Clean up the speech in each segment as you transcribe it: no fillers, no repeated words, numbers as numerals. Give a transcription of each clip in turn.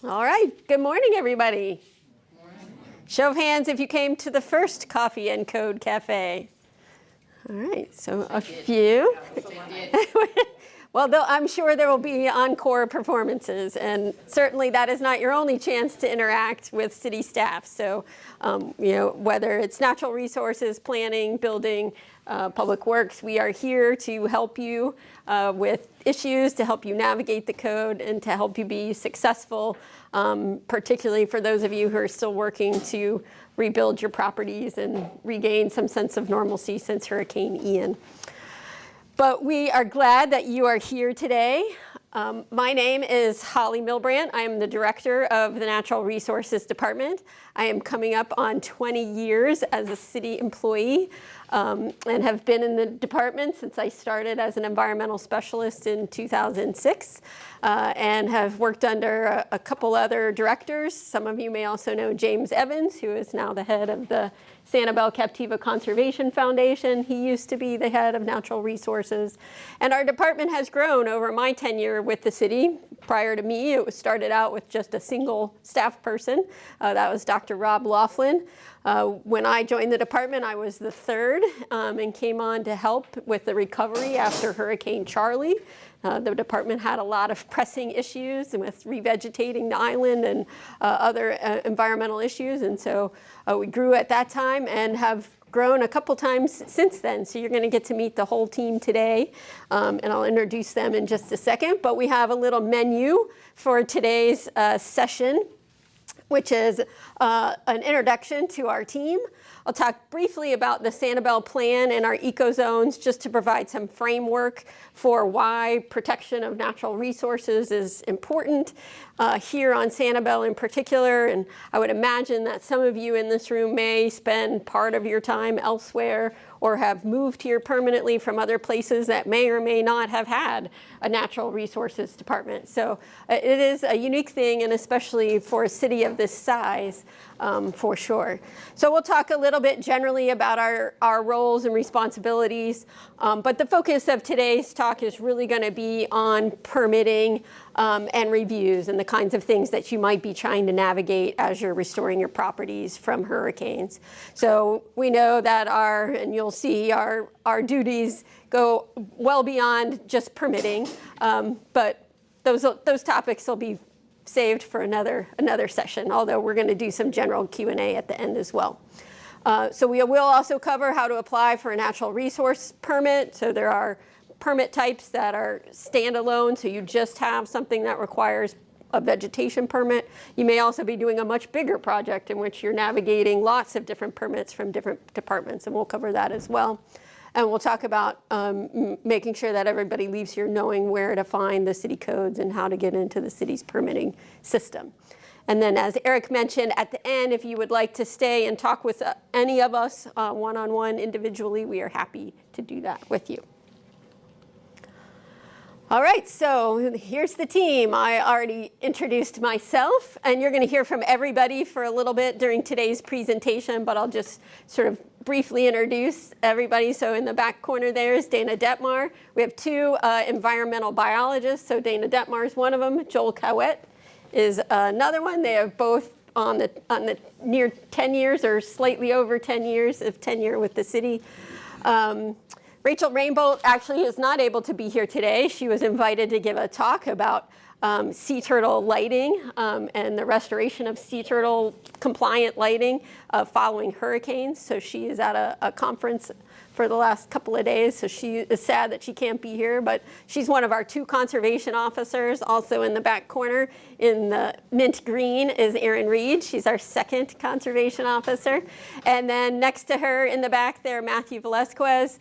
All right, good morning, everybody. Show of hands if you came to the first Coffee and Code Cafe. All right, so a few. Well, I'm sure there will be encore performances, and certainly that is not your only chance to interact with city staff. So, whether it's natural resources, planning, building, public works, we are here to help you with issues, to help you navigate the code, and to help you be successful, particularly for those of you who are still working to rebuild your properties and regain some sense of normalcy since Hurricane Ian. But we are glad that you are here today. My name is Holly Milbrandt. I am the director of the Natural Resources Department. I am coming up on 20 years as a city employee and have been in the department since I started as an environmental specialist in 2006 and have worked under a couple other directors. Some of you may also know James Evans, who is now the head of the Sanibel Captiva Conservation Foundation. He used to be the head of natural resources. And our department has grown over my tenure with the city. Prior to me, it was started out with just a single staff person. That was Dr. Rob Laughlin. When I joined the department, I was the third and came on to help with the recovery after Hurricane Charlie. The department had a lot of pressing issues with revegetating the island and other environmental issues. And so we grew at that time and have grown a couple times since then. So you're going to get to meet the whole team today. And I'll introduce them in just a second. But we have a little menu for today's session, which is an introduction to our team. I'll talk briefly about the Sanibel plan and our ecozones just to provide some framework for why protection of natural resources is important here on Sanibel in particular. And I would imagine that some of you in this room may spend part of your time elsewhere or have moved here permanently from other places that may or may not have had a natural resources department. So it is a unique thing, and especially for a city of this size, for sure. So we'll talk a little bit generally about our roles and responsibilities, but the focus of today's talk is really going to be on permitting and reviews and the kinds of things that you might be trying to navigate as you're restoring your properties from hurricanes. So we know that and you'll see our duties go well beyond just permitting, but those topics will be saved for another session, although we're going to do some general Q&A at the end as well. So we will also cover how to apply for a natural resource permit. So there are permit types that are standalone, so you just have something that requires a vegetation permit. You may also be doing a much bigger project in which you're navigating lots of different permits from different departments, and we'll cover that as well. And we'll talk about making sure that everybody leaves here knowing where to find the city codes and how to get into the city's permitting system. And then, as Eric mentioned, at the end, if you would like to stay and talk with any of us one-on-one individually, we are happy to do that with you. All right, so here's the team. I already introduced myself, and you're going to hear from everybody for a little bit during today's presentation, but I'll just sort of briefly introduce everybody. So in the back corner there is Dana Detmar. We have two environmental biologists. So Dana Detmar is one of them. Joel Cowett is another one. They are both on the near 10 years or slightly over 10 years of tenure with the city. Rachel Rainbolt actually is not able to be here today. She was invited to give a talk about sea turtle lighting and the restoration of sea turtle compliant lighting following hurricanes. So she is at a conference for the last couple of days, so she is sad that she can't be here, but she's one of our two conservation officers. Also in the back corner in the mint green is Erin Reed. She's our second conservation officer. And then next to her in the back there, Matthew Velasquez.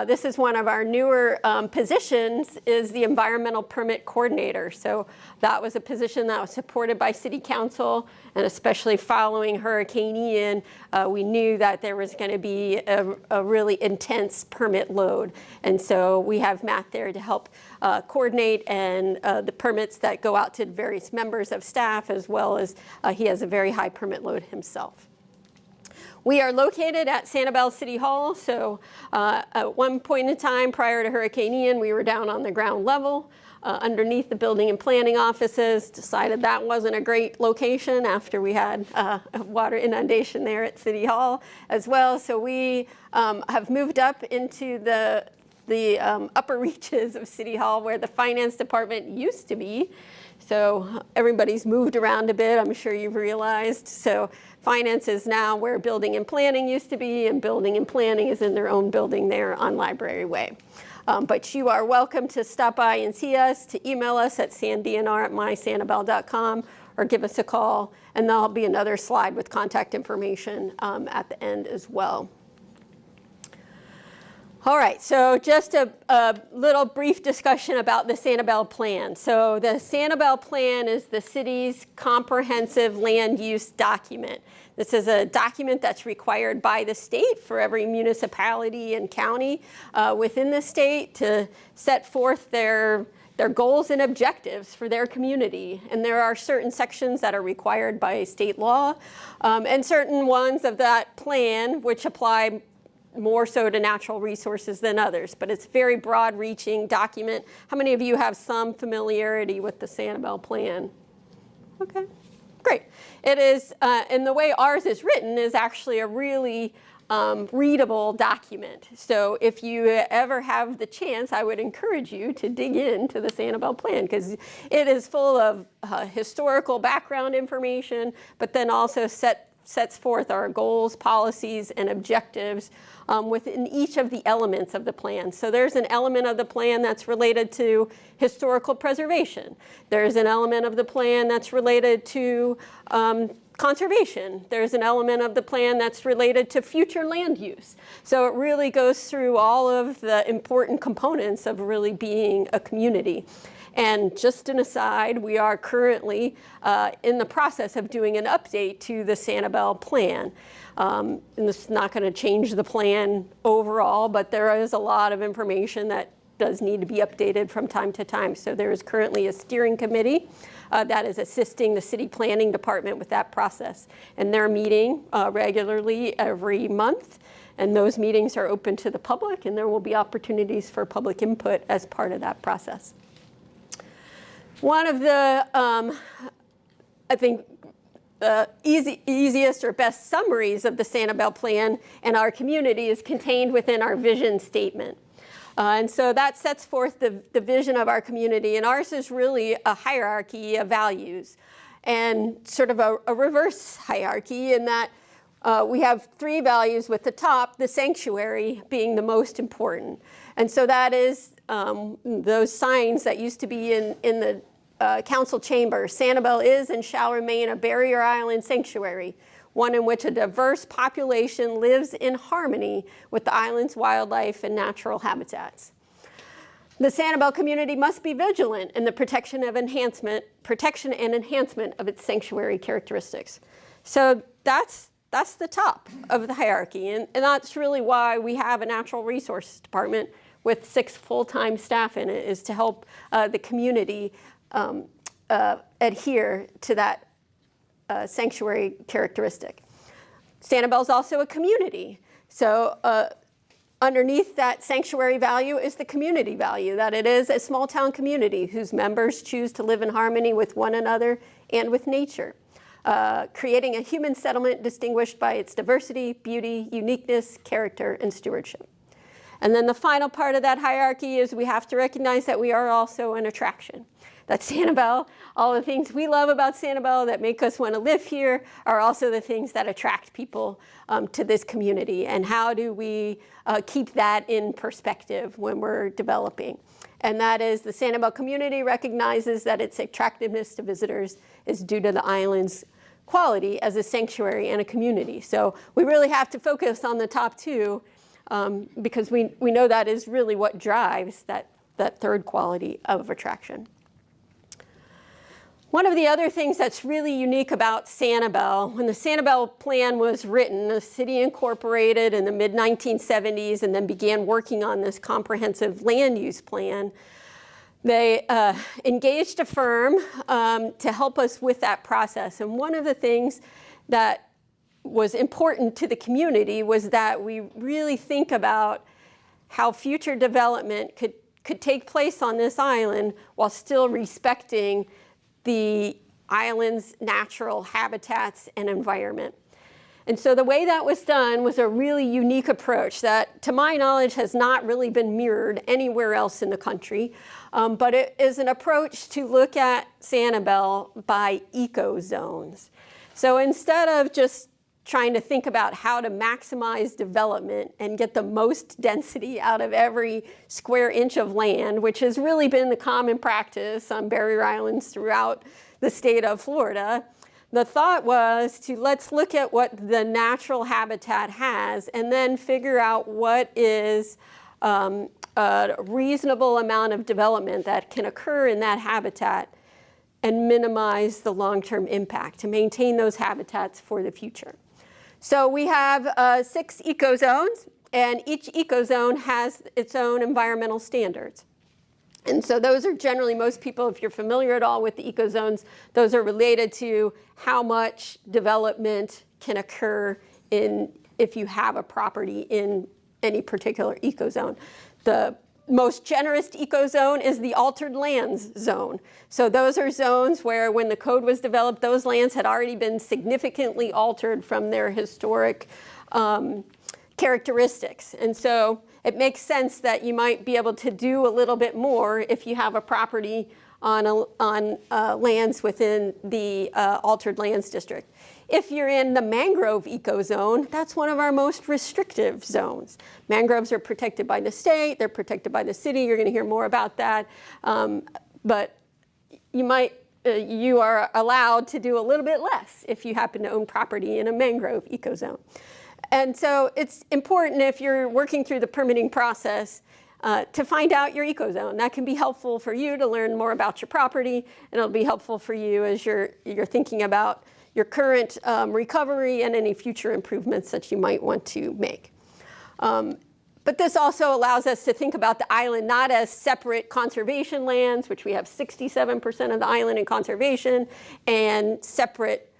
This is one of our newer positions, is the environmental permit coordinator. So that was a position that was supported by City Council, and especially following Hurricane Ian, we knew that there was going to be a really intense permit load. And so we have Matt there to help coordinate and the permits that go out to various members of staff, as well as he has a very high permit load himself. We are located at Sanibel City Hall, so at one point in time prior to Hurricane Ian, we were down on the ground level underneath the building and planning offices. Decided that wasn't a great location after we had a water inundation there at City Hall as well. So we have moved up into the upper reaches of City Hall where the finance department used to be. So everybody's moved around a bit, I'm sure you've realized. So finance is now where building and planning used to be, and building and planning is in their own building there on Library Way. But you are welcome to stop by and see us, to email us at sandnr@mysanibel.com, or give us a call, and there'll be another slide with contact information at the end as well. All right, so just a little brief discussion about the Sanibel Plan. So the Sanibel Plan is the city's comprehensive land use document. This is a document that's required by the state for every municipality and county within the state to set forth their goals and objectives for their community. And there are certain sections that are required by state law, and certain ones of that plan which apply more so to natural resources than others, but it's a very broad-reaching document. How many of you have some familiarity with the Sanibel Plan? Okay, great. It is, and the way ours is written is actually a really readable document. So if you ever have the chance, I would encourage you to dig into the Sanibel Plan, because it is full of historical background information, but then also sets forth our goals, policies, and objectives within each of the elements of the plan. So there's an element of the plan that's related to historical preservation. There's an element of the plan that's related to conservation. There's an element of the plan that's related to future land use. So it really goes through all of the important components of really being a community. And just an aside, we are currently in the process of doing an update to the Sanibel Plan. And this is not going to change the plan overall, but there is a lot of information that does need to be updated from time to time. So there is currently a steering committee that is assisting the city planning department with that process. And they're meeting regularly every month. And those meetings are open to the public, and there will be opportunities for public input as part of that process. One of the, I think, easiest or best summaries of the Sanibel Plan and our community is contained within our vision statement. And so that sets forth the vision of our community, and ours is really a hierarchy of values, and sort of a reverse hierarchy in that we have three values, with the top, the sanctuary, being the most important. And so that is those signs that used to be in the council chamber. Sanibel is and shall remain a barrier island sanctuary, one in which a diverse population lives in harmony with the island's wildlife and natural habitats. The Sanibel community must be vigilant in the protection and enhancement of its sanctuary characteristics. So that's the top of the hierarchy, and that's really why we have a natural resources department with 6 full-time staff in it, is to help the community adhere to that sanctuary characteristic. Sanibel is also a community. So underneath that sanctuary value is the community value, that it is a small town community whose members choose to live in harmony with one another and with nature, creating a human settlement distinguished by its diversity, beauty, uniqueness, character, and stewardship. And then the final part of that hierarchy is we have to recognize that we are also an attraction. That Sanibel, all the things we love about Sanibel that make us want to live here, are also the things that attract people to this community. And how do we keep that in perspective when we're developing? And that is, the Sanibel community recognizes that its attractiveness to visitors is due to the island's quality as a sanctuary and a community. So we really have to focus on the top two, because we know that is really what drives that third quality of attraction. One of the other things that's really unique about Sanibel, when the Sanibel Plan was written, the city incorporated in the mid-1970s and then began working on this comprehensive land use plan. They engaged a firm to help us with that process. And one of the things that was important to the community was that we really think about how future development could take place on this island while still respecting the island's natural habitats and environment. And so the way that was done was a really unique approach that, to my knowledge, has not really been mirrored anywhere else in the country. But it is an approach to look at Sanibel by ecozones. So instead of just trying to think about how to maximize development and get the most density out of every square inch of land, which has really been the common practice on barrier islands throughout the state of Florida, the thought was to let's look at what the natural habitat has and then figure out what is a reasonable amount of development that can occur in that habitat and minimize the long-term impact to maintain those habitats for the future. So we have 6 ecozones, and each ecozone has its own environmental standards. And so those are generally, most people, if you're familiar at all with the ecozones, those are related to how much development can occur if you have a property in any particular ecozone. The most generous ecozone is the altered lands zone. So those are zones where when the code was developed, those lands had already been significantly altered from their historic characteristics. And so it makes sense that you might be able to do a little bit more if you have a property on lands within the altered lands district. If you're in the mangrove ecozone, that's one of our most restrictive zones. Mangroves are protected by the state, they're protected by the city. You're going to hear more about that. But you are allowed to do a little bit less if you happen to own property in a mangrove ecozone. And so it's important if you're working through the permitting process to find out your ecozone. That can be helpful for you to learn more about your property, and it'll be helpful for you as you're thinking about your current recovery and any future improvements that you might want to make. But this also allows us to think about the island not as separate conservation lands, which we have 67% of the island in conservation, and separate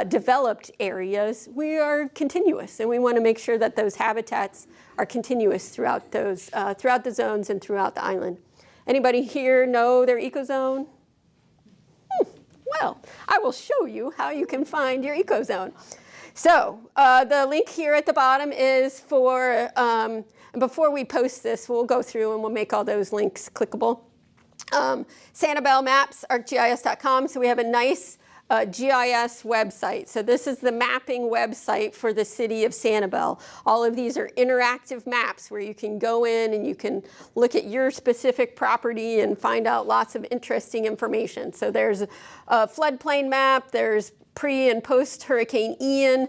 developed areas. We are continuous, and we want to make sure that those habitats are continuous throughout the zones and throughout the island. Anybody here know their ecozone? Well, I will show you how you can find your ecozone. So the link here at the bottom is for, before we post this, we'll go through and we'll make all those links clickable. Sanibel Maps, ArcGIS.com. So we have a nice GIS website. So this is the mapping website for the city of Sanibel. All of these are interactive maps where you can go in and you can look at your specific property and find out lots of interesting information. So there's a floodplain map, there's pre and post Hurricane Ian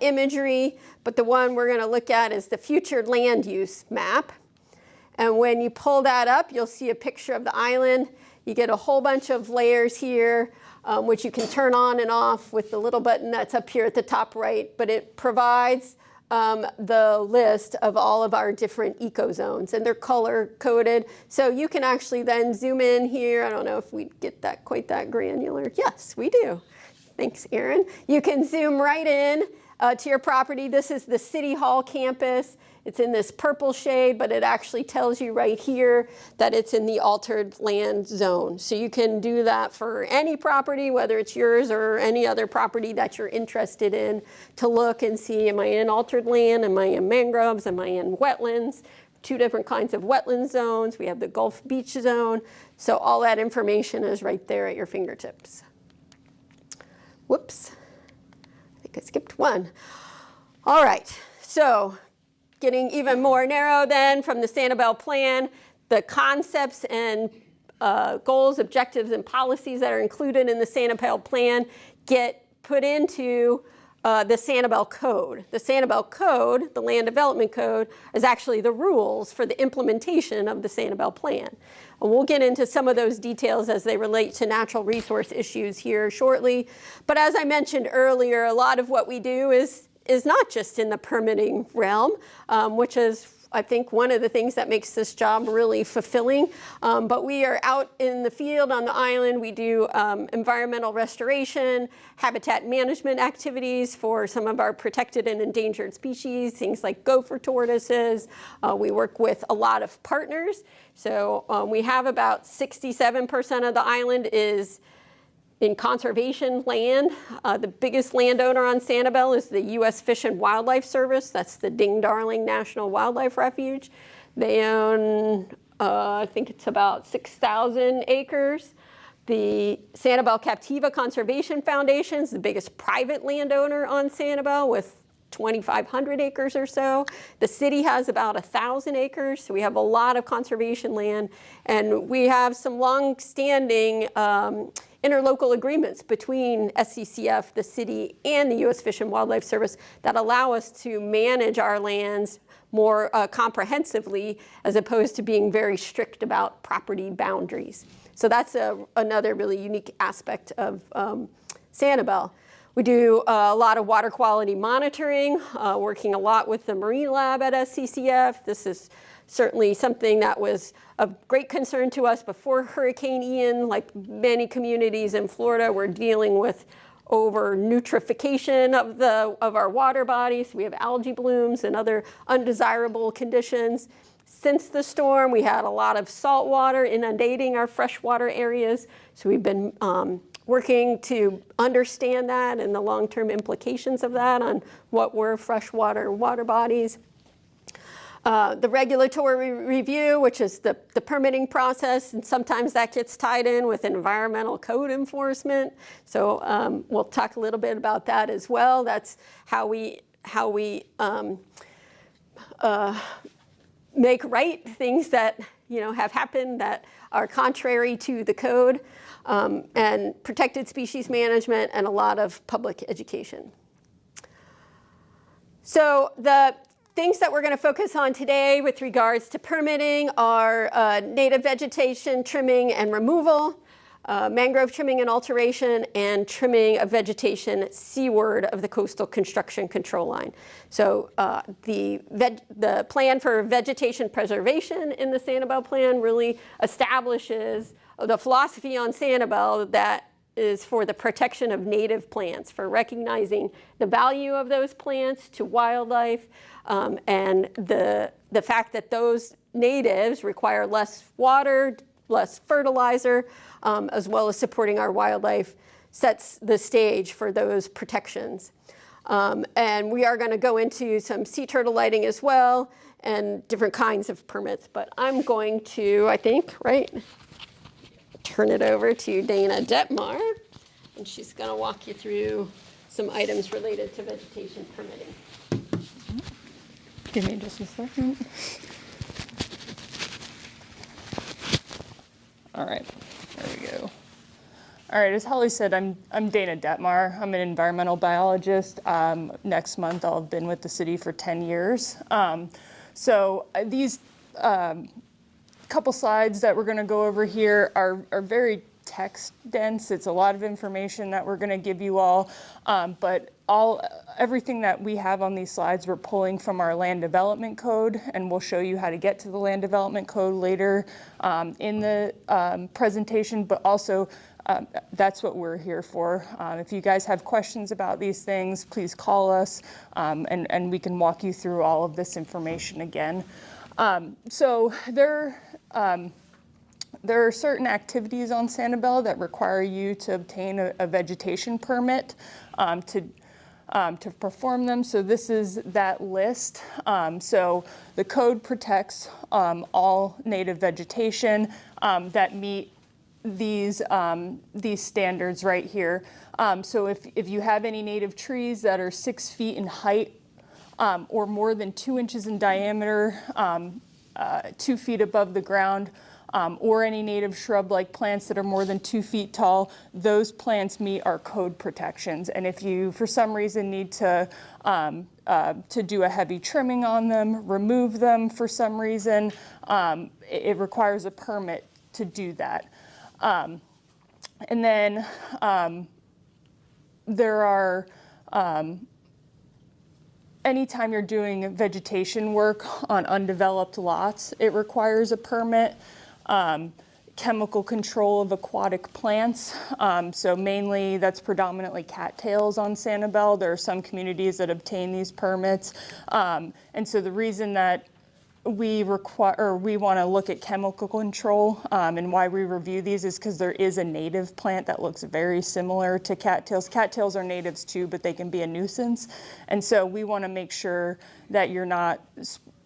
imagery, but the one we're going to look at is the future land use map. And when you pull that up, you'll see a picture of the island. You get a whole bunch of layers here, which you can turn on and off with the little button that's up here at the top right, but it provides the list of all of our different ecozones, and they're color coded. So you can actually then zoom in here. I don't know if we get that quite that granular. Yes, we do. Thanks, Erin. You can zoom right in to your property. This is the City Hall campus. It's in this purple shade, but it actually tells you right here that it's in the altered land zone. So you can do that for any property, whether it's yours or any other property that you're interested in, to look and see, am I in altered land? Am I in mangroves? Am I in wetlands? 2 different kinds of wetland zones. We have the Gulf Beach zone. So all that information is right there at your fingertips. Whoops, I think I skipped one. All right, so getting even more narrow then from the Sanibel plan, the concepts and goals, objectives, and policies that are included in the Sanibel plan get put into the Sanibel Code. The Sanibel Code, the Land Development Code, is actually the rules for the implementation of the Sanibel plan. And we'll get into some of those details as they relate to natural resource issues here shortly. But as I mentioned earlier, a lot of what we do is not just in the permitting realm, which is I think, one of the things that makes this job really fulfilling. But we are out in the field on the island. We do environmental restoration, habitat management activities for some of our protected and endangered species, things like gopher tortoises. We work with a lot of partners. So we have about 67% of the island is in conservation land. The biggest landowner on Sanibel is the U.S. Fish and Wildlife Service. That's the Ding Darling National Wildlife Refuge. They own, I think it's about 6,000 acres. The Sanibel Captiva Conservation Foundation is the biggest private landowner on Sanibel with 2,500 acres or so. The city has about 1,000 acres, so we have a lot of conservation land. And we have some long-standing interlocal agreements between SCCF, the city, and the U.S. Fish and Wildlife Service that allow us to manage our lands more comprehensively, as opposed to being very strict about property boundaries. So that's another really unique aspect of Sanibel. We do a lot of water quality monitoring, working a lot with the Marine Lab at SCCF. This is certainly something that was of great concern to us before Hurricane Ian. Like many communities in Florida, we're dealing with over nutrification of our water bodies. We have algae blooms and other undesirable conditions. Since the storm, we had a lot of salt water inundating our freshwater areas. So we've been working to understand that and the long-term implications of that on what were freshwater water bodies. The regulatory review, which is the permitting process, and sometimes that gets tied in with environmental code enforcement. So we'll talk a little bit about that as well. That's how we make right things that have happened that are contrary to the code, and protected species management, and a lot of public education. So the things that we're going to focus on today with regards to permitting are native vegetation trimming and removal, mangrove trimming and alteration, and trimming of vegetation seaward of the coastal construction control line. So the plan for vegetation preservation in the Sanibel plan really establishes the philosophy on Sanibel that is for the protection of native plants, for recognizing the value of those plants to wildlife, and the fact that those natives require less water, less fertilizer, as well as supporting our wildlife, sets the stage for those protections. And we are going to go into some sea turtle lighting as well, and different kinds of permits. But I'm going to, I think, turn it over to Dana Detmar, and she's going to walk you through some items related to vegetation permitting. Give me just a second. All right, there we go. All right, as Holly said, I'm Dana Detmar. I'm an environmental biologist. Next month, I'll have been with the city for 10 years. So these couple slides that we're going to go over here are very text dense. It's a lot of information that we're going to give you all, but everything that we have on these slides we're pulling from our land development code, and we'll show you how to get to the land development code later in the presentation, but also that's what we're here for. If you guys have questions about these things, please call us, and we can walk you through all of this information again. So there are certain activities on Sanibel that require you to obtain a vegetation permit to perform them. So this is that list. So the code protects all native vegetation that meet these standards right here. So if you have any native trees that are 6 feet in height or more than 2 inches in diameter, 2 feet above the ground, or any native shrub-like plants that are more than 2 feet tall, those plants meet our code protections. And if you, for some reason, need to do a heavy trimming on them, remove them for some reason, it requires a permit to do that. And then there are anytime you're doing vegetation work on undeveloped lots, it requires a permit. Chemical control of aquatic plants. So mainly that's predominantly cattails on Sanibel. There are some communities that obtain these permits. And so the reason that we want to look at chemical control and why we review these is because there is a native plant that looks very similar to cattails. Cattails are natives too, but they can be a nuisance. And so we want to make sure that you're not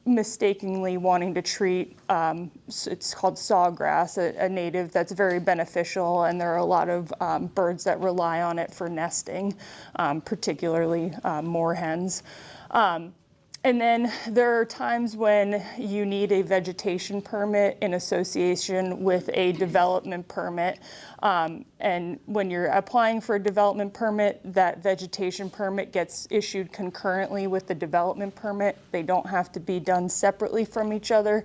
mistakenly wanting to treat, it's called sawgrass, a native that's very beneficial, and there are a lot of birds that rely on it for nesting, particularly moorhens. And then there are times when you need a vegetation permit in association with a development permit. And when you're applying for a development permit, that vegetation permit gets issued concurrently with the development permit. They don't have to be done separately from each other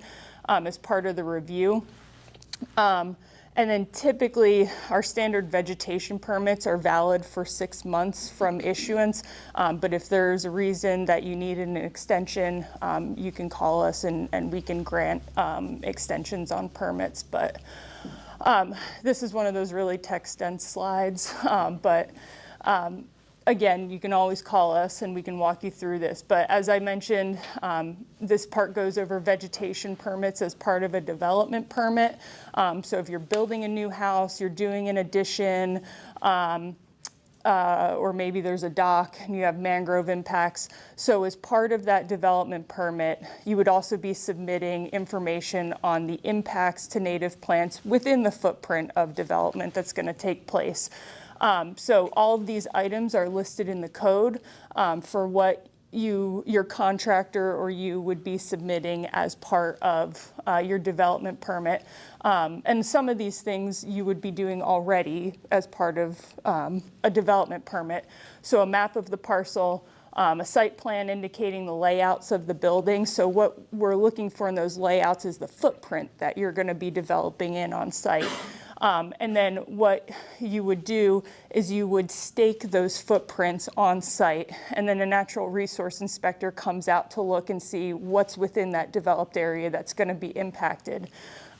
as part of the review. And then typically our standard vegetation permits are valid for 6 months from issuance. But if there's a reason that you need an extension, you can call us and we can grant extensions on permits. But this is one of those really text-dense slides. Again, you can always call us and we can walk you through this. But as I mentioned, this part goes over vegetation permits as part of a development permit. So if you're building a new house, you're doing an addition, or maybe there's a dock and you have mangrove impacts. So as part of that development permit, you would also be submitting information on the impacts to native plants within the footprint of development that's going to take place. So all of these items are listed in the code for what your contractor or you would be submitting as part of your development permit. And some of these things you would be doing already as part of a development permit. So a map of the parcel, a site plan indicating the layouts of the building. So what we're looking for in those layouts is the footprint that you're going to be developing in on site. And then what you would do is you would stake those footprints on site, and then a natural resource inspector comes out to look and see what's within that developed area that's going to be impacted.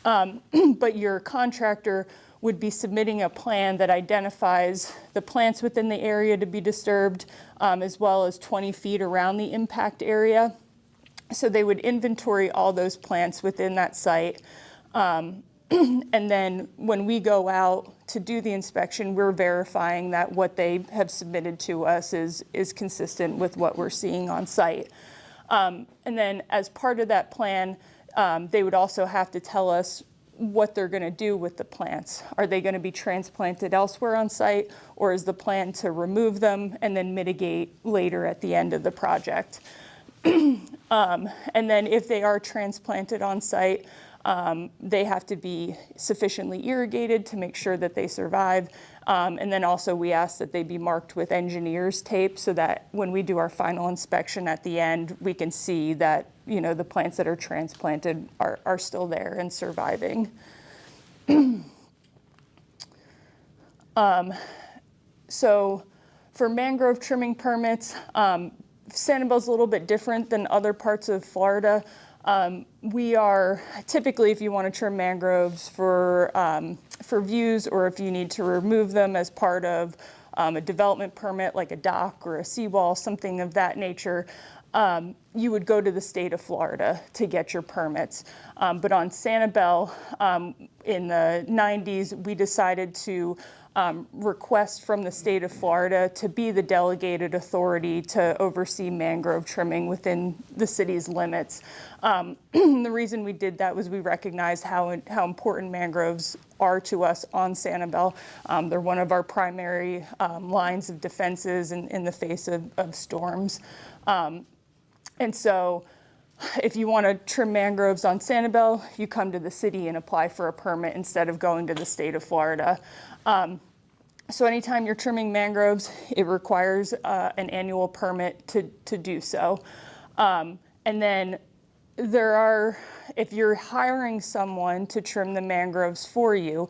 But your contractor would be submitting a plan that identifies the plants within the area to be disturbed, as well as 20 feet around the impact area. So they would inventory all those plants within that site. And then when we go out to do the inspection, we're verifying that what they have submitted to us is consistent with what we're seeing on site. And then as part of that plan, they would also have to tell us what they're going to do with the plants. Are they going to be transplanted elsewhere on site, or is the plan to remove them and then mitigate later at the end of the project? And then if they are transplanted on site, they have to be sufficiently irrigated to make sure that they survive. And then also we ask that they be marked with engineer's tape so that when we do our final inspection at the end, we can see that, you know, the plants that are transplanted are still there and surviving. So for mangrove trimming permits, Sanibel's a little bit different than other parts of Florida. We are typically, if you want to trim mangroves for views, or if you need to remove them as part of a development permit like a dock or a seawall, something of that nature, you would go to the state of Florida to get your permits. But on Sanibel, in the 90s, we decided to request from the state of Florida to be the delegated authority to oversee mangrove trimming within the city's limits. The reason we did that was we recognized how important mangroves are to us on Sanibel. They're one of our primary lines of defenses in the face of storms. And so if you want to trim mangroves on Sanibel, you come to the city and apply for a permit instead of going to the state of Florida. So anytime you're trimming mangroves, it requires an annual permit to do so. And then if you're hiring someone to trim the mangroves for you,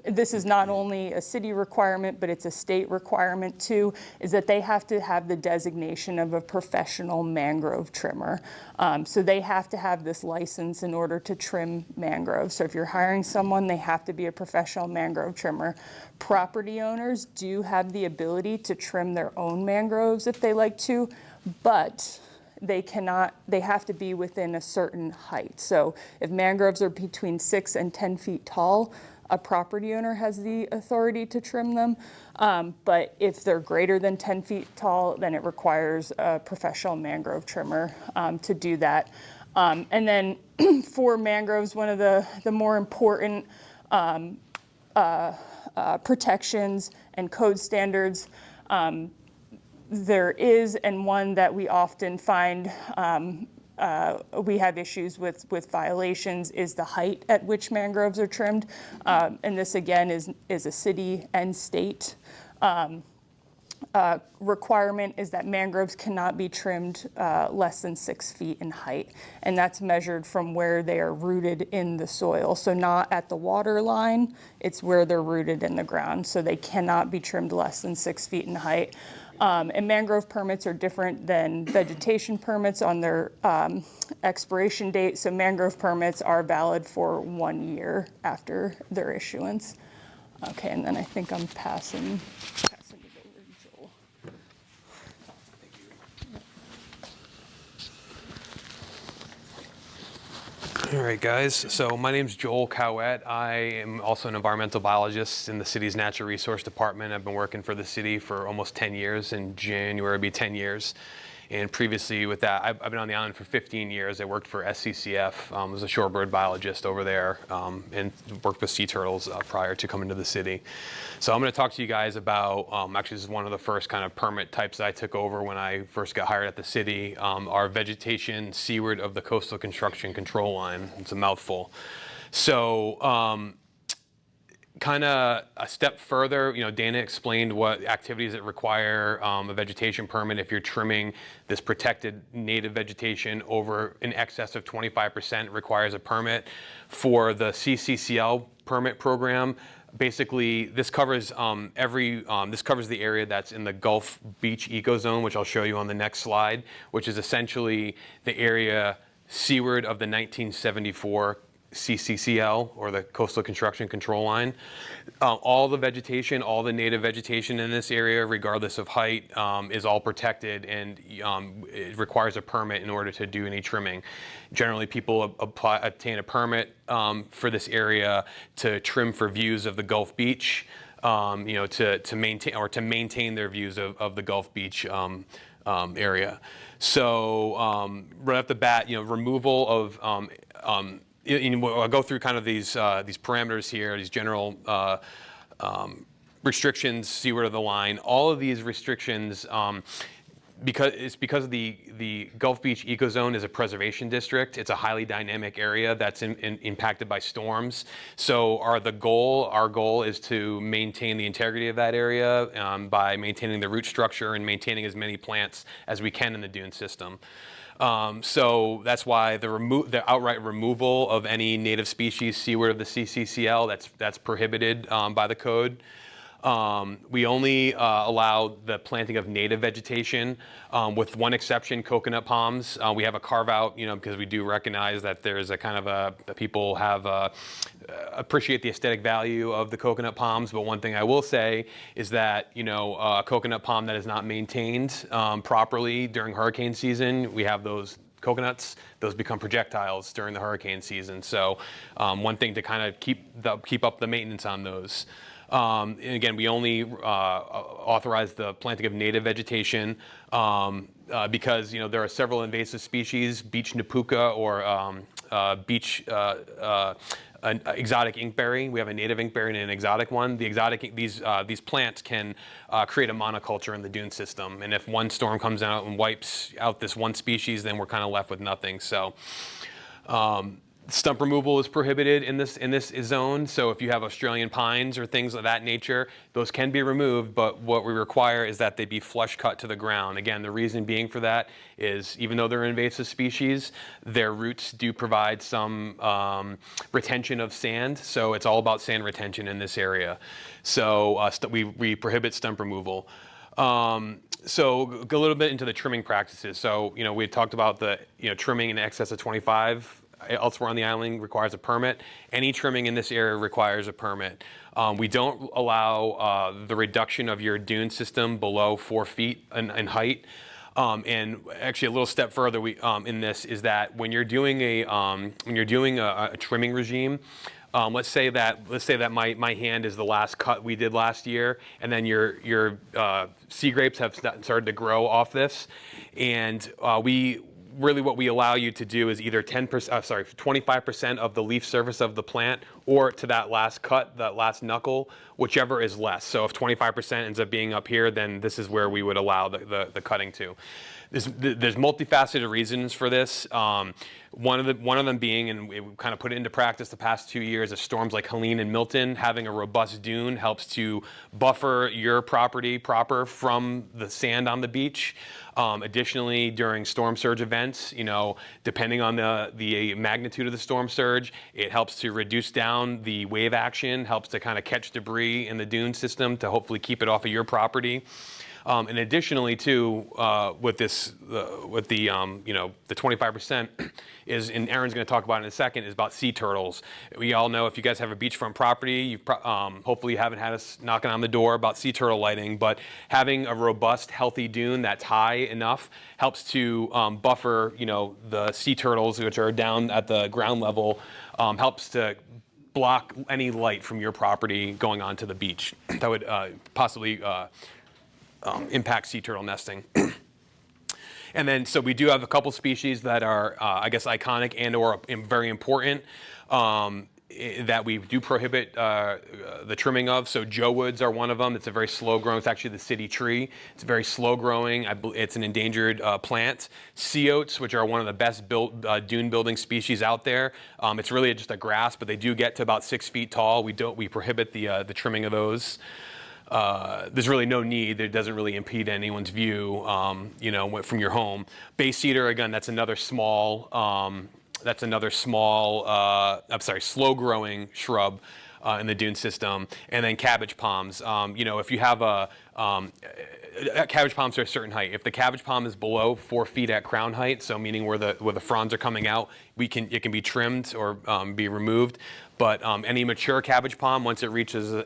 this is not only a city requirement, but it's a state requirement too, is that they have to have the designation of a professional mangrove trimmer. So they have to have this license in order to trim mangroves. So if you're hiring someone, they have to be a professional mangrove trimmer. Property owners do have the ability to trim their own mangroves if they like to, but they have to be within a certain height. So if mangroves are between 6 and 10 feet tall, a property owner has the authority to trim them. But if they're greater than 10 feet tall, then it requires a professional mangrove trimmer to do that. And then for mangroves, one of the more important protections and code standards there is, and one that we often find we have issues with violations, is the height at which mangroves are trimmed. And this again is a city and state requirement, is that mangroves cannot be trimmed less than 6 feet in height. And that's measured from where they are rooted in the soil. So not at the water line, it's where they're rooted in the ground. So they cannot be trimmed less than 6 feet in height. And mangrove permits are different than vegetation permits on their expiration date. So mangrove permits are valid for 1 year after their issuance. Okay, and then I think I'm passing it over to Joel. All right, guys. So my name's Joel Cowett. I am also an environmental biologist in the city's natural resource department. I've been working for the city for almost 10 years. In January, it'll be 10 years. And previously with that, I've been on the island for 15 years. I worked for SCCF, was a shorebird biologist over there, and worked with sea turtles prior to coming to the city. So I'm going to talk to you guys about, actually this is one of the first kind of permit types that I took over when I first got hired at the city, our vegetation seaward of the coastal construction control line. It's a mouthful. So kind of a step further, Dana explained what activities that require a vegetation permit if you're trimming this protected native vegetation over in excess of 25% requires a permit. For the CCCL permit program, basically this covers this covers the area that's in the Gulf Beach ecozone, which I'll show you on the next slide, which is essentially the area seaward of the 1974 CCCL, or the Coastal Construction Control Line. All the vegetation, all the native vegetation in this area, regardless of height, is all protected, and it requires a permit in order to do any trimming. Generally, people obtain a permit for this area to trim for views of the Gulf Beach, to maintain their views of the Gulf Beach area. So right off the bat, removal of I'll go through kind of these parameters here, these general restrictions seaward of the line. All of these restrictions, because the Gulf Beach ecozone is a preservation district. It's a highly dynamic area that's impacted by storms. So our goal is to maintain the integrity of that area by maintaining the root structure and maintaining as many plants as we can in the dune system. So that's why the outright removal of any native species seaward of the CCCL, that's prohibited by the code. We only allow the planting of native vegetation, with one exception, coconut palms. We have a carve out, because we do recognize that there's a kind of people have appreciate the aesthetic value of the coconut palms. But one thing I will say is that, a coconut palm that is not maintained properly during hurricane season, we have those coconuts, those become projectiles during the hurricane season. So one thing to kind of keep up the maintenance on those. And again, we only authorize the planting of native vegetation because there are several invasive species, beach napuka or beach exotic inkberry. We have a native inkberry and an exotic one. The exotic these plants can create a monoculture in the dune system, and if one storm comes out and wipes out this one species, then we're kind of left with nothing. So. Stump removal is prohibited in this zone. So if you have Australian pines or things of that nature, those can be removed. But what we require is that they be flush cut to the ground. Again, the reason being for that is even though they're invasive species, their roots do provide some retention of sand. So it's all about sand retention in this area. So we prohibit stump removal. So go a little bit into the trimming practices. So we had talked about the trimming in excess of 25. Elsewhere on the island requires a permit. Any trimming in this area requires a permit. We don't allow the reduction of your dune system below 4 feet in height. And actually, a little step further in this is that when you're doing a trimming regime, let's say that my hand is the last cut we did last year, and then your sea grapes have started to grow off this, and what we allow you to do is either 25% of the leaf surface of the plant, or to that last cut, that last knuckle, whichever is less. So if 25% ends up being up here, then this is where we would allow the cutting to. There's multifaceted reasons for this. One of them being, and we kind of put it into practice the past 2 years, of storms like Helene and Milton. Having a robust dune helps to buffer your property proper from the sand on the beach. Additionally, during storm surge events, depending on the magnitude of the storm surge, it helps to reduce down the wave action, helps to kind of catch debris in the dune system to hopefully keep it off of your property. And additionally, too, with the 25% is, and Aaron's going to talk about it in a second, is about sea turtles. We all know if you guys have a beachfront property, hopefully you haven't had us knocking on the door about sea turtle lighting, but having a robust, healthy dune that's high enough helps to buffer, the sea turtles, which are down at the ground level, helps to block any light from your property going onto the beach that would possibly impact sea turtle nesting. And then, so we do have a couple species that are, I guess, iconic and or very important that we do prohibit the trimming of. So Joe Woods are one of them. It's a very slow growing. It's actually the city tree. It's very slow growing. It's an endangered plant. Sea oats, which are one of the best dune building species out there. It's really just a grass, but they do get to about 6 feet tall. We prohibit the trimming of those. There's really no need. It doesn't really impede anyone's view, from your home. Bay cedar, again, that's another small, slow-growing shrub in the dune system. And then cabbage palms. If you have cabbage palms are a certain height. If the cabbage palm is below 4 feet at crown height, so meaning where the fronds are coming out, it can be trimmed or be removed. But any mature cabbage palm, once it reaches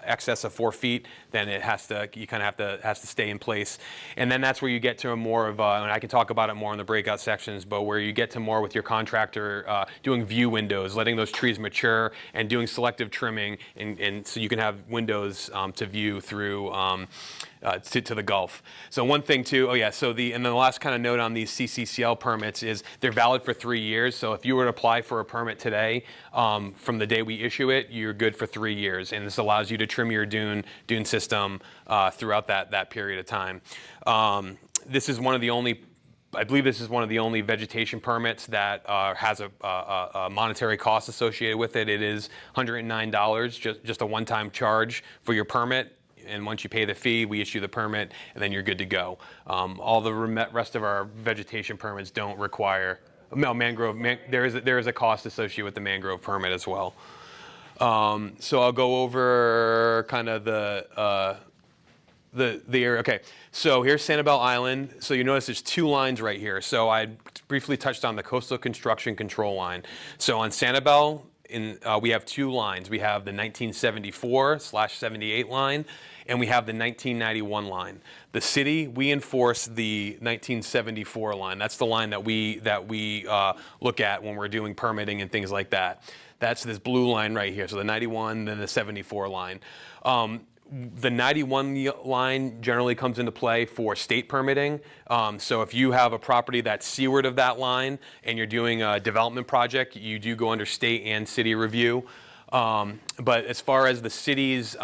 excess of 4 feet, then it has to stay in place. And then that's where you get to more of and I can talk about it more in the breakout sections, but where you get to more with your contractor doing view windows, letting those trees mature and doing selective trimming, and so you can have windows to view through to the Gulf. So one thing too, and then the last kind of note on these CCCL permits is they're valid for 3 years. So if you were to apply for a permit today, from the day we issue it, you're good for 3 years, and this allows you to trim your dune system throughout that period of time. This is one of the only. I believe this is one of the only vegetation permits that has a monetary cost associated with it. It is $109, just a one-time charge for your permit. And once you pay the fee, we issue the permit, and then you're good to go. All the rest of our vegetation permits don't require. No, mangrove. There is a cost associated with the mangrove permit as well. So I'll go over kind of the area. Okay, so here's Sanibel Island. So you notice there's 2 lines right here. So I briefly touched on the coastal construction control line. So on Sanibel, we have 2 lines. We have the 1974/78 line, and we have the 1991 line. The city, we enforce the 1974 line. That's the line that we look at when we're doing permitting and things like that. That's this blue line right here. So the 91, then the 74 line. The 91 line generally comes into play for state permitting. So if you have a property that's seaward of that line and you're doing a development project, you do go under state and city review. But as far as the city's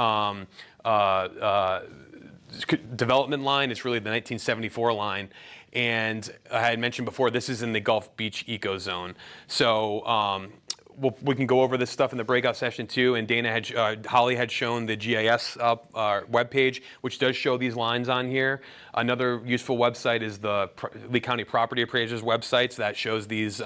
development line, it's really the 1974 line. And I had mentioned before, this is in the Gulf Beach Eco Zone. So we can go over this stuff in the breakout session too. And Holly had shown the GIS webpage, which does show these lines on here. Another useful website is the Lee County Property Appraisers websites that shows these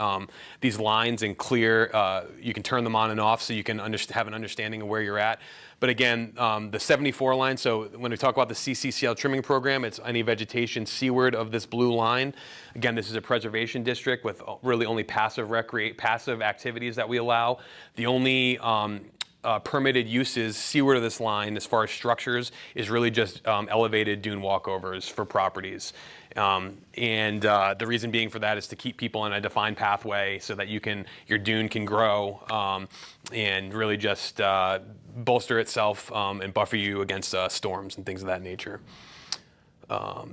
lines in clear. You can turn them on and off so you can have an understanding of where you're at. But again, the 74 line, so when we talk about the CCCL trimming program, it's any vegetation seaward of this blue line. Again, this is a preservation district with really only passive activities that we allow. The only permitted uses seaward of this line, as far as structures, is really just elevated dune walkovers for properties. The reason being for that is to keep people in a defined pathway so that your dune can grow and really just bolster itself and buffer you against storms and things of that nature.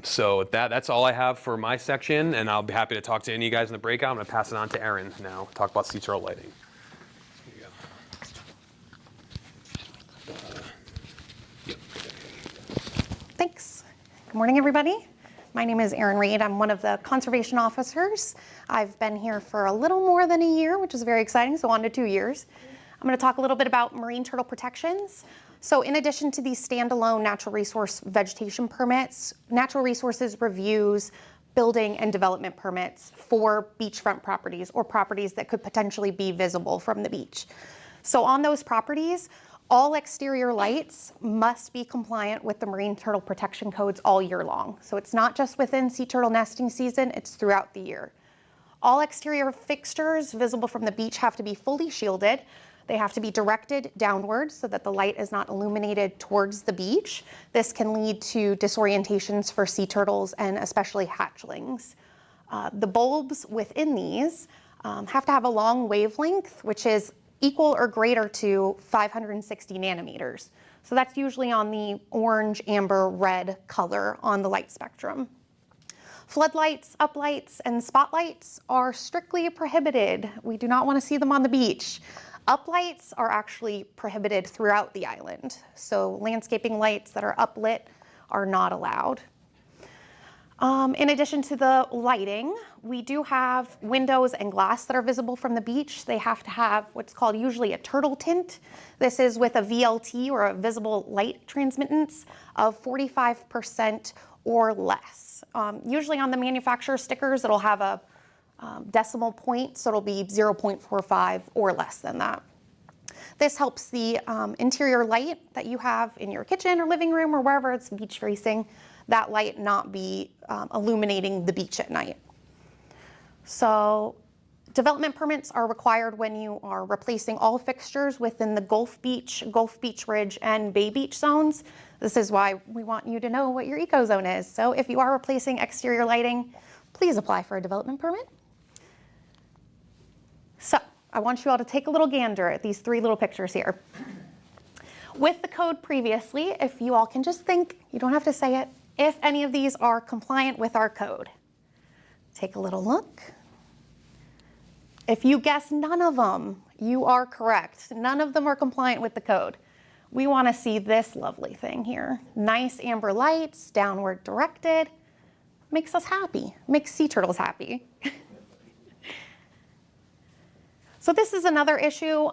So that's all I have for my section, and I'll be happy to talk to any of you guys in the breakout. I'm going to pass it on to Erin now, talk about sea turtle lighting. Thanks. Good morning, everybody. My name is Erin Reed. I'm one of the conservation officers. I've been here for a little more than a year, which is very exciting, so on to 2 years. I'm going to talk a little bit about marine turtle protections. So in addition to these standalone natural resource vegetation permits, Natural Resources reviews building and development permits for beachfront properties or properties that could potentially be visible from the beach. So on those properties, all exterior lights must be compliant with the marine turtle protection codes all year long. So it's not just within sea turtle nesting season, it's throughout the year. All exterior fixtures visible from the beach have to be fully shielded. They have to be directed downward so that the light is not illuminated towards the beach. This can lead to disorientations for sea turtles and especially hatchlings. The bulbs within these have to have a long wavelength, which is equal or greater to 560 nanometers. So that's usually on the orange, amber, red color on the light spectrum. Floodlights, uplights, and spotlights are strictly prohibited. We do not want to see them on the beach. Uplights are actually prohibited throughout the island. So landscaping lights that are uplit are not allowed. In addition to the lighting, we do have windows and glass that are visible from the beach. They have to have what's called usually a turtle tint. This is with a VLT or a visible light transmittance of 45% or less. Usually on the manufacturer stickers, it'll have a decimal point, so it'll be 0.45 or less than that. This helps the interior light that you have in your kitchen or living room or wherever it's beach facing, that light not be illuminating the beach at night. So development permits are required when you are replacing all fixtures within the Gulf Beach Ridge, and Bay Beach zones. This is why we want you to know what your eco zone is. So if you are replacing exterior lighting, please apply for a development permit. So I want you all to take a little gander at these 3 little pictures here. With the code previously, if you all can just think, you don't have to say it, if any of these are compliant with our code. Take a little look. If you guess none of them, you are correct. None of them are compliant with the code. We want to see this lovely thing here. Nice amber lights, downward directed. Makes us happy, makes sea turtles happy. So this is another issue.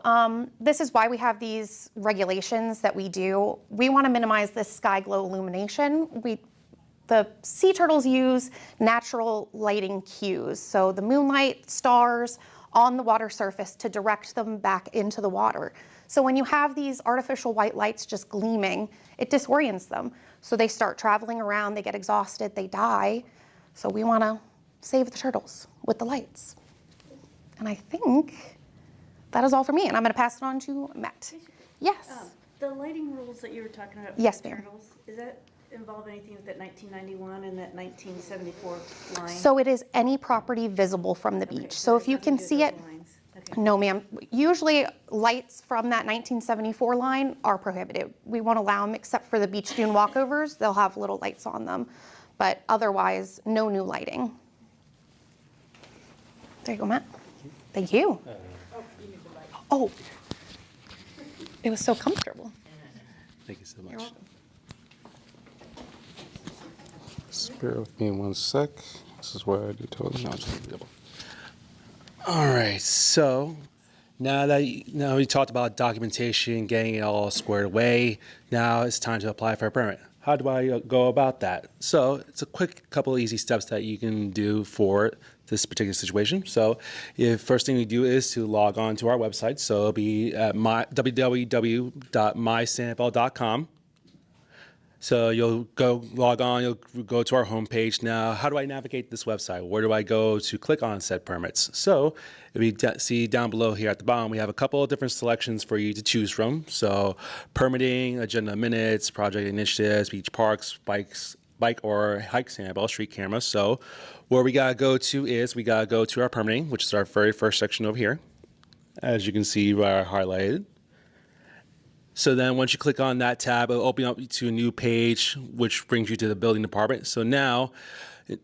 This is why we have these regulations that we do. We want to minimize this sky glow illumination. The sea turtles use natural lighting cues. So the moonlight, stars on the water surface to direct them back into the water. So when you have these artificial white lights just gleaming, it disorients them. So they start traveling around, they get exhausted, they die. So we want to save the turtles with the lights. And I think that is all for me, and I'm going to pass it on to Matt. Yes. The lighting rules that you were talking about. Yes, for ma'am. turtles, does that involve anything with that 1991 and that 1974 line? So it is any property visible from the beach. Okay, So it if you has can nothing to do see with it, those lines. Okay. no ma'am. Usually lights from that 1974 line are prohibited. We won't allow them except for the beach dune walkovers. They'll have little lights on them, but otherwise no new lighting. There you go, Matt. Thank you. Oh, it was so comfortable. Thank you so much. You're welcome. Just bear with me 1 sec. This is where I do totally not. All right, so now we talked about documentation, getting it all squared away. Now it's time to apply for a permit. How do I go about that? So it's a quick couple of easy steps that you can do for this particular situation. So the first thing we do is to log on to our website. So it'll be at www.mysanibel.com. So you'll go log on, you'll go to our homepage. Now, how do I navigate this website? Where do I go to click on said permits? So if you see down below here at the bottom, we have a couple of different selections for you to choose from. So permitting, agenda minutes, project initiatives, beach parks, bike or hike Sanibel, street camera. So where we gotta go to is we gotta go to our permitting, which is our very first section over here. As you can see, highlighted. So then once you click on that tab, it'll open up to a new page, which brings you to the building department. So now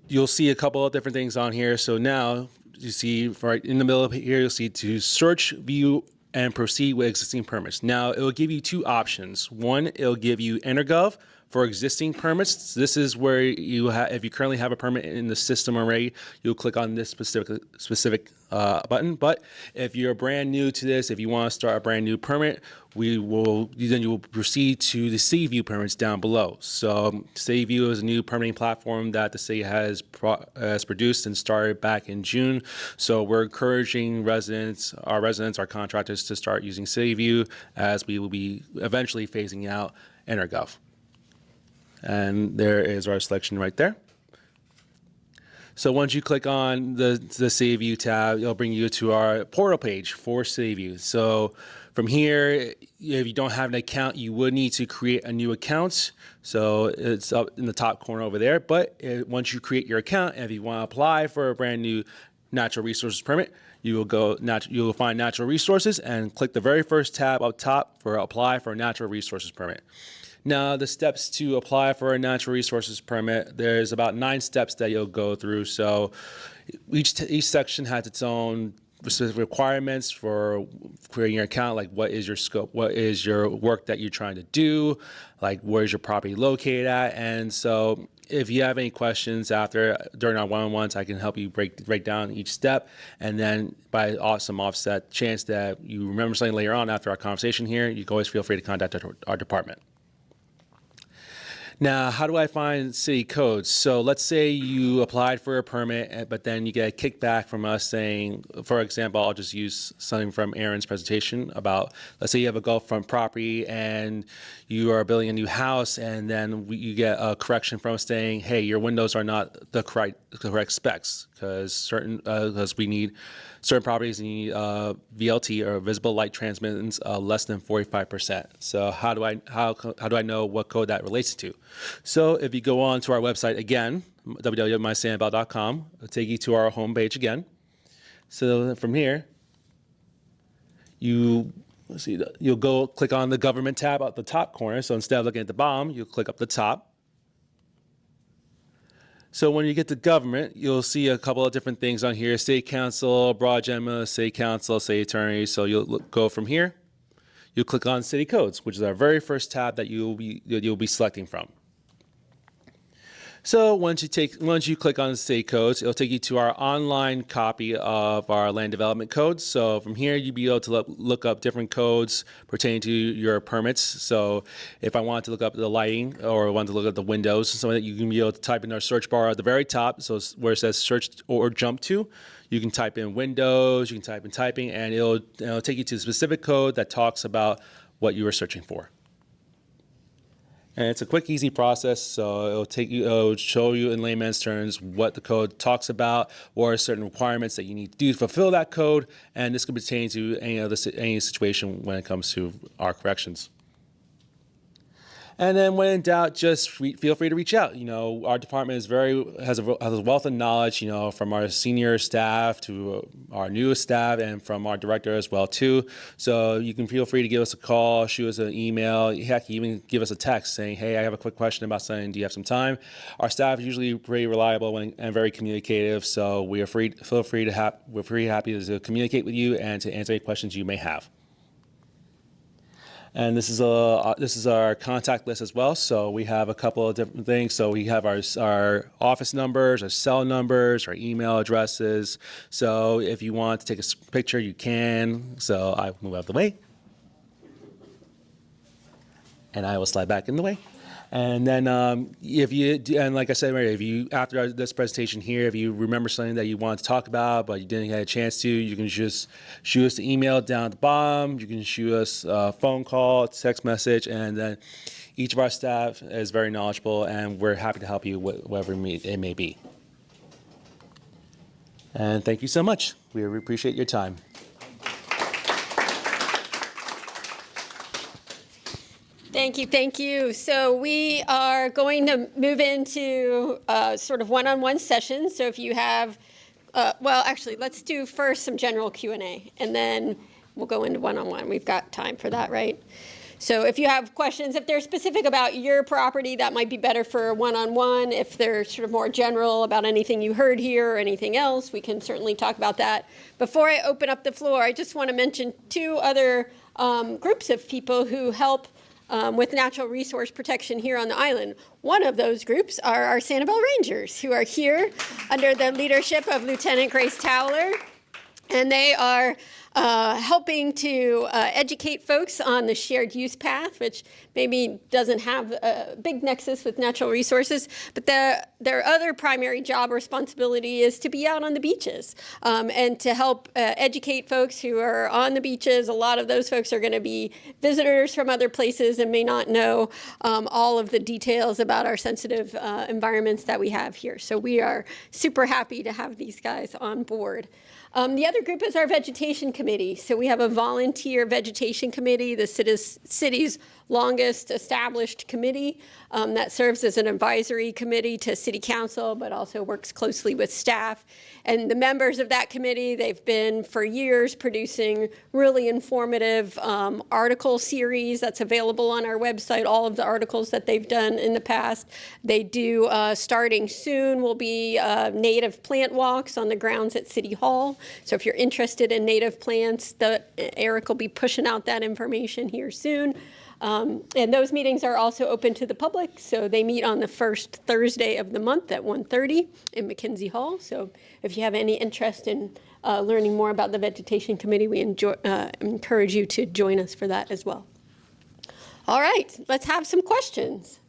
you'll see a couple of different things on here. So now you see right in the middle of here, you'll see to search, view, and proceed with existing permits. Now it'll give you two options. One, it'll give you EnterGov for existing permits. This is where if you currently have a permit in the system already, you'll click on this specific button. But if you're brand new to this, if you want to start a brand new permit, you will proceed to the City View permits down below. So City View is a new permitting platform that the city has produced and started back in June. So we're encouraging our contractors to start using City View, as we will be eventually phasing out EnterGov. And there is our selection right there. So once you click on the City View tab, it'll bring you to our portal page for City View. So from here, if you don't have an account, you would need to create a new account. So it's up in the top corner over there. But once you create your account, and if you want to apply for a brand new natural resources permit, you will find natural resources and click the very first tab up top for apply for a natural resources permit. Now, the steps to apply for a natural resources permit, there's about 9 steps that you'll go through. So each section has its own specific requirements for creating your account, like what is your scope, what is your work that you're trying to do, like where's your property located at. And so if you have any questions during our one-on-ones, I can help you break down each step. And then by some offset chance that you remember something later on after our conversation here, you can always feel free to contact our department. Now, how do I find city codes? So let's say you applied for a permit, but then you get a kickback from us saying, for example, I'll just use something from Aaron's presentation about, let's say you have a Gulfront property and you are building a new house, and then you get a correction from us saying, hey, your windows are not the correct specs, because we need certain properties need VLT, or visible light transmittance, less than 45%. So how do I know what code that relates to? So if you go on to our website again, www.mysanibel.com, it'll take you to our homepage again. So from here, you'll go click on the government tab at the top corner. So instead of looking at the bottom, you'll click up the top. So when you get to government, you'll see a couple of different things on here: State Council, Broad Gemma, State Council, State Attorney. So you'll go from here. You'll click on City Codes, which is our very first tab that you'll be selecting from. So once you click on State Codes, it'll take you to our online copy of our land development codes. So from here, you'll be able to look up different codes pertaining to your permits. So if I want to look up the lighting, or I want to look at the windows, something that you can be able to type in our search bar at the very top. So where it says search or jump to, you can type in windows, you can type in typing, and it'll take you to a specific code that talks about what you were searching for. And it's a quick, easy process, so it'll show you in layman's terms what the code talks about, or certain requirements that you need to do to fulfill that code, and this could pertain to any situation when it comes to our corrections. And then when in doubt, just feel free to reach out. Our department has a wealth of knowledge, from our senior staff to our newest staff, and from our director as well too. So you can feel free to give us a call, shoot us an email, heck, even give us a text saying, hey, I have a quick question about something. Do you have some time? Our staff is usually pretty reliable and very communicative, so we're pretty happy to communicate with you and to answer any questions you may have. And this is our contact list as well. So we have a couple of different things. So we have our office numbers, our cell numbers, our email addresses. So if you want to take a picture, you can. So I move out of the way. And I will slide back in the way. And then and like I said, if you, after this presentation here, if you remember something that you want to talk about, but you didn't get a chance to, you can just shoot us an email down at the bottom. You can shoot us a phone call, text message, and then each of our staff is very knowledgeable, and we're happy to help you with whatever it may be. And thank you so much. We appreciate your time. Thank you. So we are going to move into sort of one-on-one sessions. So if you have, well, actually, let's do first some general Q&A, and then we'll go into one-on-one. We've got time for that, right? So if you have questions, if they're specific about your property, that might be better for one-on-one. If they're sort of more general about anything you heard here or anything else, we can certainly talk about that. Before I open up the floor, I just want to mention two other groups of people who help with natural resource protection here on the island. One of those groups are our Sanibel Rangers, who are here under the leadership of Lieutenant Grace Towler, and they are helping to educate folks on the shared use path, which maybe doesn't have a big nexus with natural resources, but their other primary job responsibility is to be out on the beaches and to help educate folks who are on the beaches. A lot of those folks are going to be visitors from other places and may not know all of the details about our sensitive environments that we have here. So we are super happy to have these guys on board. The other group is our vegetation committee. So we have a volunteer vegetation committee, the city's longest established committee that serves as an advisory committee to city council, but also works closely with staff. And the members of that committee, they've been for years producing really informative article series that's available on our website, all of the articles that they've done in the past. They do, starting soon, will be native plant walks on the grounds at City Hall. So if you're interested in native plants, Eric will be pushing out that information here soon. And those meetings are also open to the public, so they meet on the first Thursday of the month at 1:30 in McKenzie Hall. So if you have any interest in learning more about the Vegetation Committee, we encourage you to join us for that as well. All right, let's have some questions.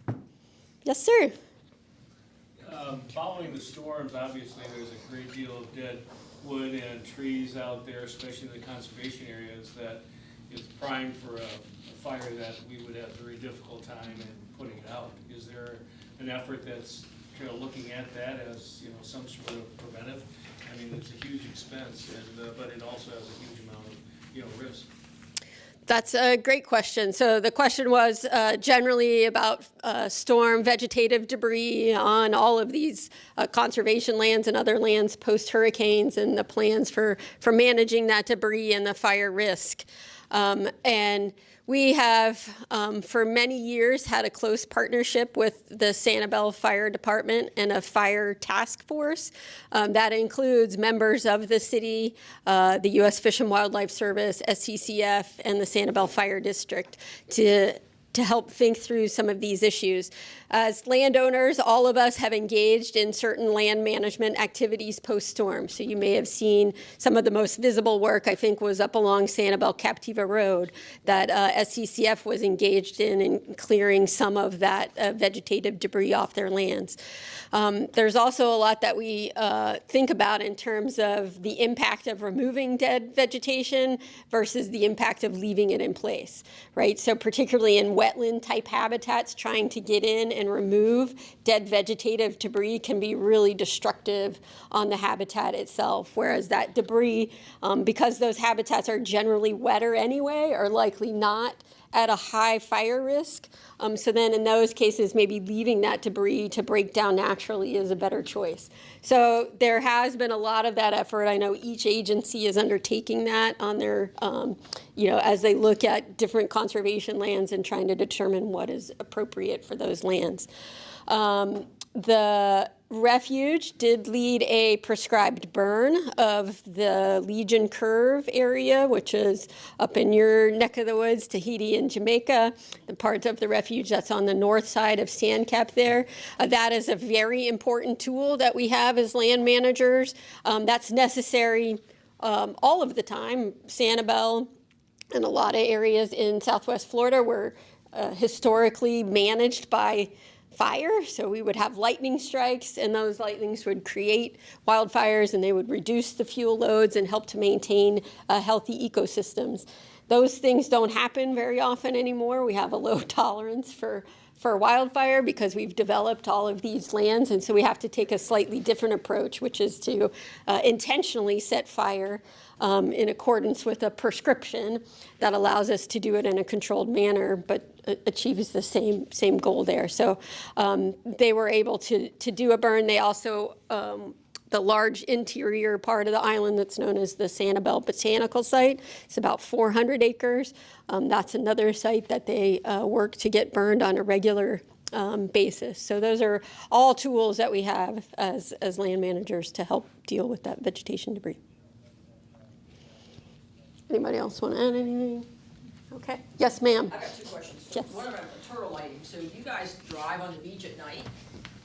Yes, sir. Following the storms, obviously, there's a great deal of dead wood and trees out there, especially in the conservation areas, that is primed for a fire that we would have a very difficult time in putting it out. Is there an effort that's kind of looking at that as, some sort of preventive? I mean, it's a huge expense, but it also has a huge amount of, risk. That's a great question. So the question was generally about storm vegetative debris on all of these conservation lands and other lands post-hurricanes and the plans for managing that debris and the fire risk. And we have, for many years, had a close partnership with the Sanibel Fire Department and a fire task force. That includes members of the city, the U.S. Fish and Wildlife Service, SCCF, and the Sanibel Fire District to help think through some of these issues. As landowners, all of us have engaged in certain land management activities post-storm. So you may have seen some of the most visible work, I think, was up along Sanibel Captiva Road that SCCF was engaged in clearing some of that vegetative debris off their lands. There's also a lot that we think about in terms of the impact of removing dead vegetation versus the impact of leaving it in place, right? So particularly in wetland type habitats, trying to get in and remove dead vegetative debris can be really destructive on the habitat itself, whereas that debris, because those habitats are generally wetter anyway, are likely not at a high fire risk. So then in those cases, maybe leaving that debris to break down naturally is a better choice. So there has been a lot of that effort. I know each agency is undertaking that on their, as they look at different conservation lands and trying to determine what is appropriate for those lands. The refuge did lead a prescribed burn of the Legion Curve area, which is up in your neck of the woods, Tahiti and Jamaica, the part of the refuge that's on the north side of Sandcap there. That is a very important tool that we have as land managers. That's necessary all of the time. Sanibel and a lot of areas in Southwest Florida were historically managed by fire. So we would have lightning strikes, and those lightnings would create wildfires, and they would reduce the fuel loads and help to maintain healthy ecosystems. Those things don't happen very often anymore. We have a low tolerance for wildfire because we've developed all of these lands, and so we have to take a slightly different approach, which is to intentionally set fire in accordance with a prescription that allows us to do it in a controlled manner, but achieves the same goal there. So they were able to do a burn. They also, the large interior part of the island that's known as the Sanibel Botanical Site, it's about 400 acres. That's another site that they work to get burned on a regular basis. So those are all tools that we have as land managers to help deal with that vegetation debris. Anybody else want to add anything? Okay. Yes, ma'am. I got two questions. Yes. One about the turtle lighting. So you guys drive on the beach at night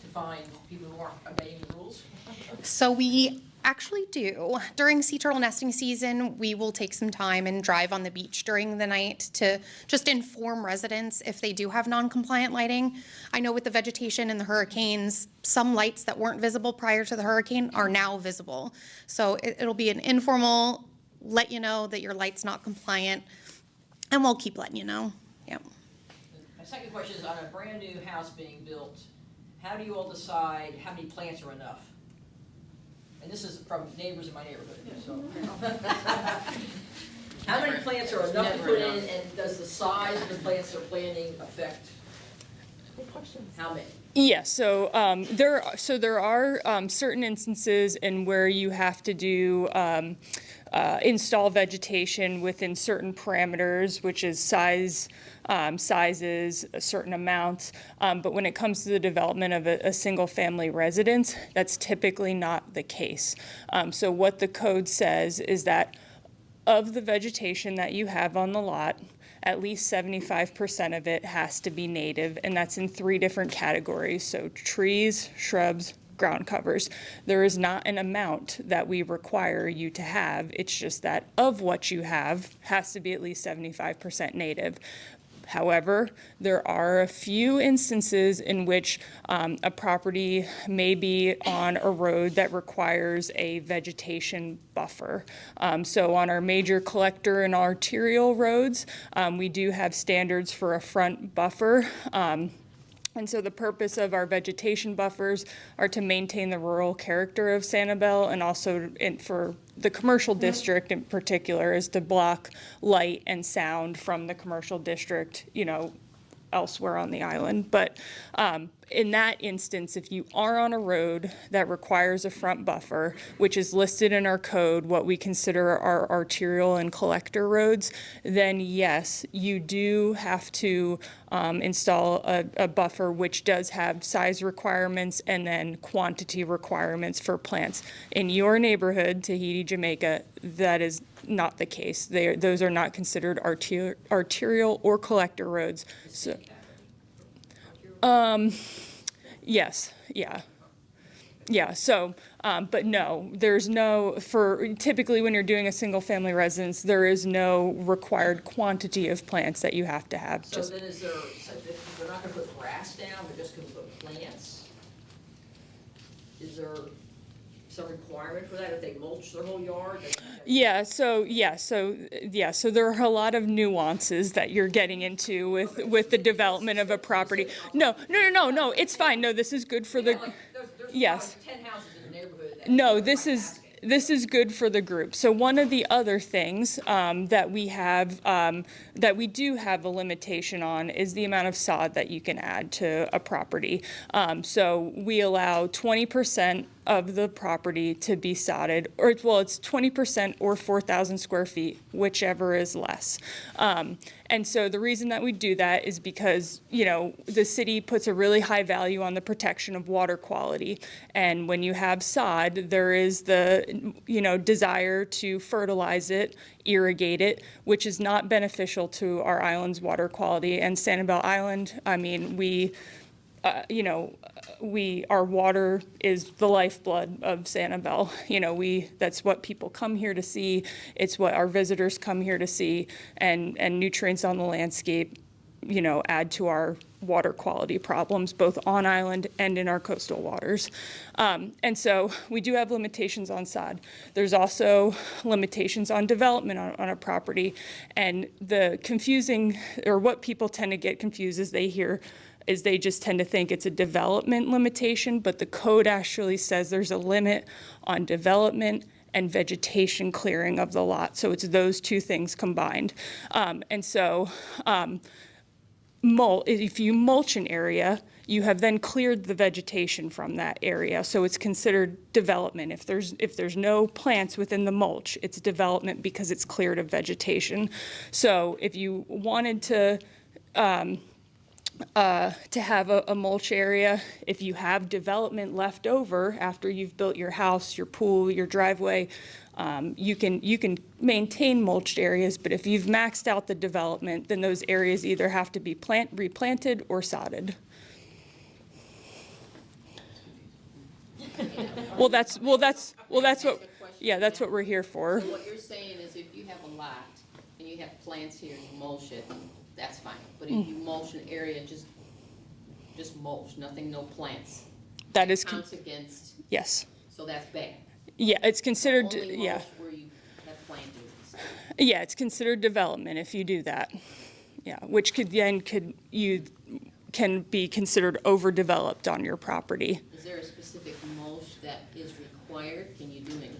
to find people who aren't obeying the rules? So we actually do. During sea turtle nesting season, we will take some time and drive on the beach during the night to just inform residents if they do have non-compliant lighting. I know with the vegetation and the hurricanes, some lights that weren't visible prior to the hurricane are now visible. So it'll be an informal, let you know that your light's not compliant, and we'll keep letting you know. Yep. My second question is, on a brand new house being built, how do you all decide how many plants are enough? And this is from neighbors in my neighborhood, so. How many plants are enough to put in, and does the size of the plants they're planting affect how many? Yeah, so there are certain instances in where you have to do install vegetation within certain parameters, which is sizes, a certain amounts. But when it comes to the development of a single-family residence, that's typically not the case. So what the code says is that of the vegetation that you have on the lot, at least 75% of it has to be native, and that's in 3 different categories. So trees, shrubs, ground covers. There is not an amount that we require you to have. It's just that of what you have has to be at least 75% native. However, there are a few instances in which a property may be on a road that requires a vegetation buffer. So on our major collector and arterial roads, we do have standards for a front buffer. And so the purpose of our vegetation buffers are to maintain the rural character of Sanibel, and also for the commercial district in particular is to block light and sound from the commercial district, elsewhere on the island. But in that instance, if you are on a road that requires a front buffer, which is listed in our code, what we consider our arterial and collector roads, then yes, you do have to install a buffer which does have size requirements and then quantity requirements for plants. In your neighborhood, Tahiti, Jamaica, that is not the case. Those are not considered arterial or collector roads. So, yes, yeah. Yeah, so, but no, typically when you're doing a single family residence, there is no required quantity of plants that you have to have. So then is there, so if they're not gonna put grass down, they're just gonna put plants? Is there some requirement for that, if they mulch their whole yard? So there are a lot of nuances that you're getting into with the development of a property. No, it's fine. No, this is good for the, There's yes. probably 10 houses in the neighborhood that. No, this is good for the group. So one of the other things that we have, that we do have a limitation on is the amount of sod that you can add to a property. So we allow 20% of the property to be sodded, or well, it's 20% or 4,000 square feet, whichever is less. And so the reason that we do that is because, you know, the city puts a really high value on the protection of water quality. And when you have sod, there is the, you know, desire to fertilize it, irrigate it, which is not beneficial to our island's water quality. And Sanibel Island, I mean, you know, our water is the lifeblood of Sanibel. You know, that's what people come here to see. It's what our visitors come here to see, and nutrients on the landscape, you know, add to our water quality problems, both on island and in our coastal waters. And so we do have limitations on sod. There's also limitations on development on a property. And the confusing, or what people tend to get confused is they just tend to think it's a development limitation, but the code actually says there's a limit on development and vegetation clearing of the lot. So it's those two things combined. And so if you mulch an area, you have then cleared the vegetation from that area. So it's considered development. If there's no plants within the mulch, it's development because it's cleared of vegetation. So if you wanted to have a mulch area, if you have development left over after you've built your house, your pool, your driveway, you can maintain mulched areas, but if you've maxed out the development, then those areas either have to be replanted or sodded. That's what we're here for. So what you're saying is if you have a lot and you have plants here and you mulch it, that's fine. But if you mulch an area, just mulch, nothing, no plants. That is counts against. Yes. So that's bad. Yeah, it's considered. Only Yeah. mulch where you have plantings and stuff. Yeah, it's considered development if you do that. Yeah, which can be considered overdeveloped on your property. Is there a specific mulch that is required? Can you do any?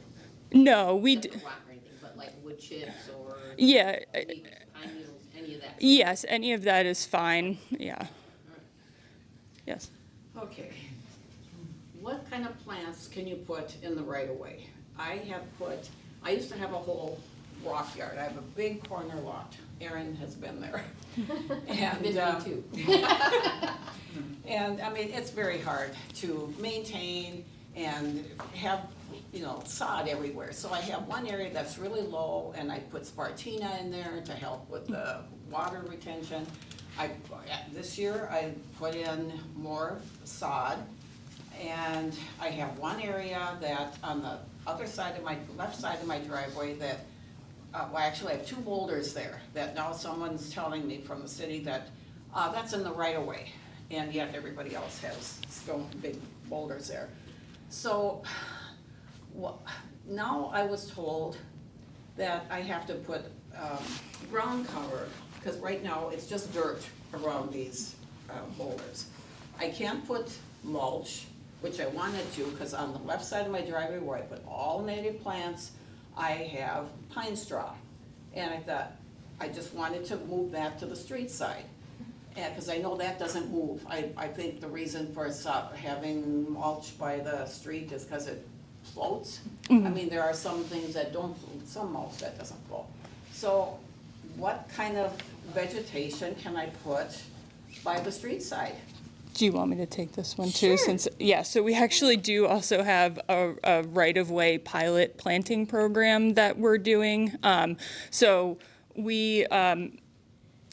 No, we Except for rock or anything, but like wood chips or yeah. pine needles, any of that? Yes, any of that is fine. Yeah. Yes. Okay. What kind of plants can you put in the right of way? I used to have a whole rock yard. I have a big corner lot. Erin has been there. And, Been me too. and I mean, it's very hard to maintain and have, you know, sod everywhere. So I have one area that's really low and I put Spartina in there to help with the water retention. This year I put in more sod, and I have one area that on the other side of my, left side of my driveway that, well, actually I have 2 boulders there that now someone's telling me from the city that that's in the right of way, and yet everybody else has stone, big boulders there. So now I was told that I have to put ground cover, because right now it's just dirt around these boulders. I can't put mulch, which I wanted to, because on the left side of my driveway where I put all native plants, I have pine straw. And I thought, I just wanted to move that to the street side. And, because I know that doesn't move. I think the reason for having mulch by the street is because it floats. I mean, there are some things that don't, some mulch that doesn't float. So what kind of vegetation can I put by the street side? Do you want me to take this one too? Sure. So we actually do also have a right-of-way pilot planting program that we're doing. So we,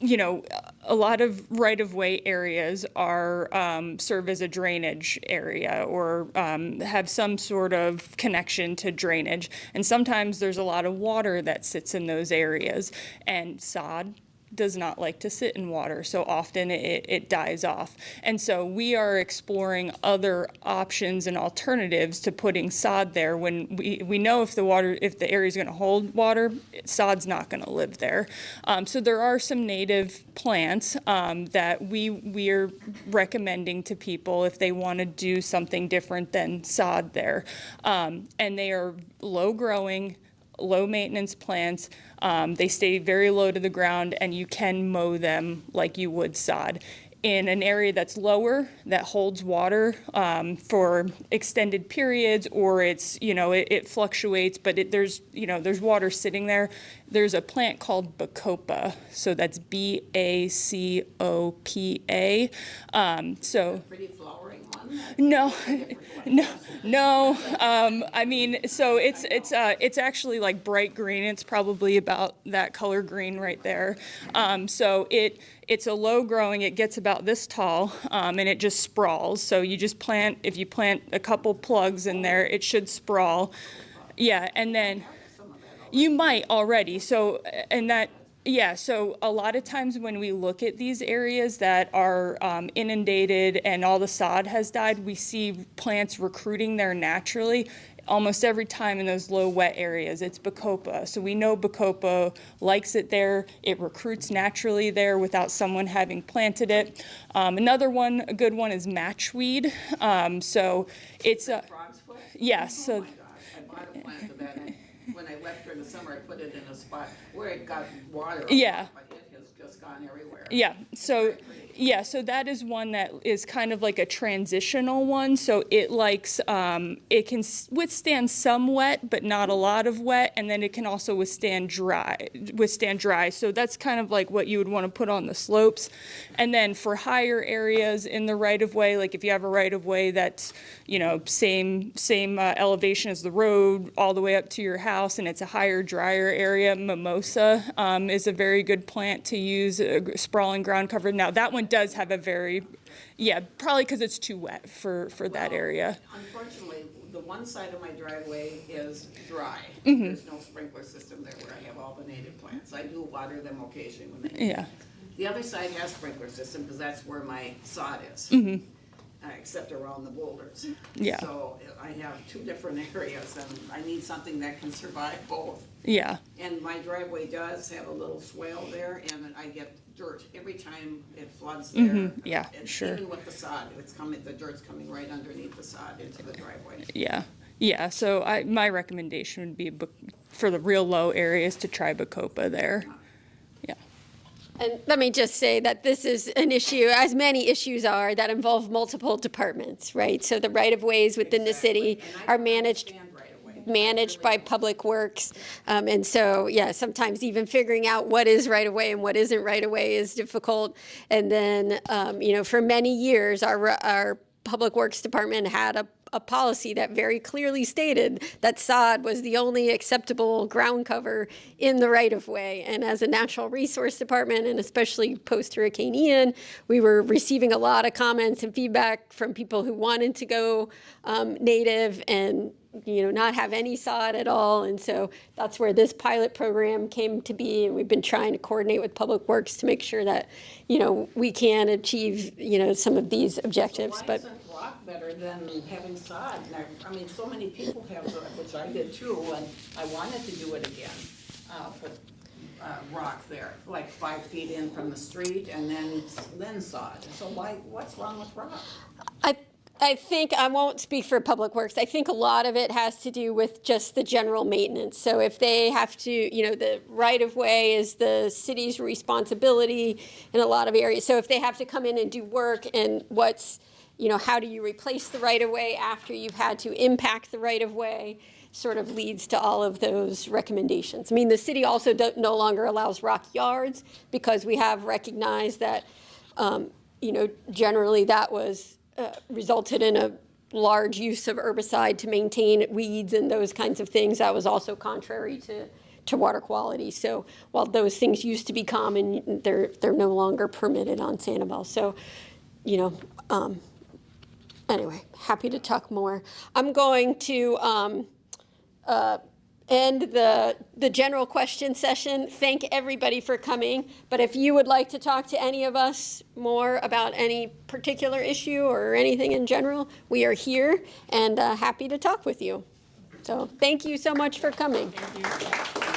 you know, a lot of right-of-way areas are serve as a drainage area or have some sort of connection to drainage. And sometimes there's a lot of water that sits in those areas, and sod does not like to sit in water, so often it dies off. And so we are exploring other options and alternatives to putting sod there when we know if the area is going to hold water, sod's not going to live there. So there are some native plants that we're recommending to people if they want to do something different than sod there. And they are low growing, low maintenance plants. They stay very low to the ground, and you can mow them like you would sod. in an area that's lower, that holds water for extended periods, or it's, it fluctuates, but there's water sitting there. There's a plant called Bacopa, so that's Bacopa. Pretty flowering one? No, no. I mean, so it's actually like bright green. It's probably about that color green right there. So it's a low growing. It gets about this tall, and it just sprawls. So you just if you plant a couple plugs in there, it should sprawl. Yeah, and then you might already. So so a lot of times when we look at these areas that are inundated and all the sod has died, we see plants recruiting there naturally. Almost every time in those low wet areas, it's Bacopa. So we know Bacopa likes it there. It recruits naturally there without someone having planted it. Another one, a good one, is matchweed. So it's a, Frog's foot? yes. Oh So my gosh, I bought a plant of that, and when I left during the summer, I put it in a spot where it got water. Yeah. But it has just gone everywhere. yeah, so that is one that is kind of like a transitional one. So it likes, it can withstand some wet, but not a lot of wet, and then it can also withstand dry. So that's kind of like what you would want to put on the slopes. And then for higher areas in the right of way, like if you have a right of way that's, same elevation as the road all the way up to your house, and it's a higher, drier area, mimosa is a very good plant to use, sprawling ground cover. Now that one does have a probably because it's too wet for that area. Unfortunately, the one side of my driveway is dry. Mm-hmm. There's no sprinkler system there where I have all the native plants. I do water them occasionally when they need. Yeah. The other side has sprinkler system because that's where my sod is. Except around the boulders. Yeah. So I have two different areas, and I need something that can survive both. Yeah. And my driveway does have a little swale there, and I get dirt every time it floods there. Yeah, And sure. even with the sod, the dirt's coming right underneath the sod into the driveway. Yeah. So my recommendation would be for the real low areas to try Bacopa there. Yeah. And let me just say that this is an issue, as many issues are, that involve multiple departments, right? So the right-of-ways within the city are managed by Public Works. And so, sometimes even figuring out what is right-of-way and what isn't right-of-way is difficult. And then, for many years, our Public Works Department had a policy that very clearly stated that sod was the only acceptable ground cover in the right-of-way. And as a natural resource department, and especially post-Hurricane Ian, we were receiving a lot of comments and feedback from people who wanted to go native and not have any sod at all. And so that's where this pilot program came to be. And we've been trying to coordinate with Public Works to make sure that, we can achieve, some of these objectives. So why isn't rock better than having sod? And I mean, so many people have, which I did too, and I wanted to do it again. Put rock there, like 5 feet in from the street, and then sod. So what's wrong with rock? I think, I won't speak for Public Works, I think a lot of it has to do with just the general maintenance. So if they have to, the right-of-way is the city's responsibility in a lot of areas. So if they have to come in and do work, and how do you replace the right-of-way after you've had to impact the right-of-way, sort of leads to all of those recommendations. I mean, the city also no longer allows rock yards because we have recognized that, generally that was resulted in a large use of herbicide to maintain weeds and those kinds of things. That was also contrary to water quality. So while those things used to be common, they're no longer permitted on Sanibel. So, anyway, happy to talk more. I'm going to end the general question session. Thank everybody for coming. But if you would like to talk to any of us more about any particular issue or anything in general, we are here and happy to talk with you. So thank you so much for coming. Thank you.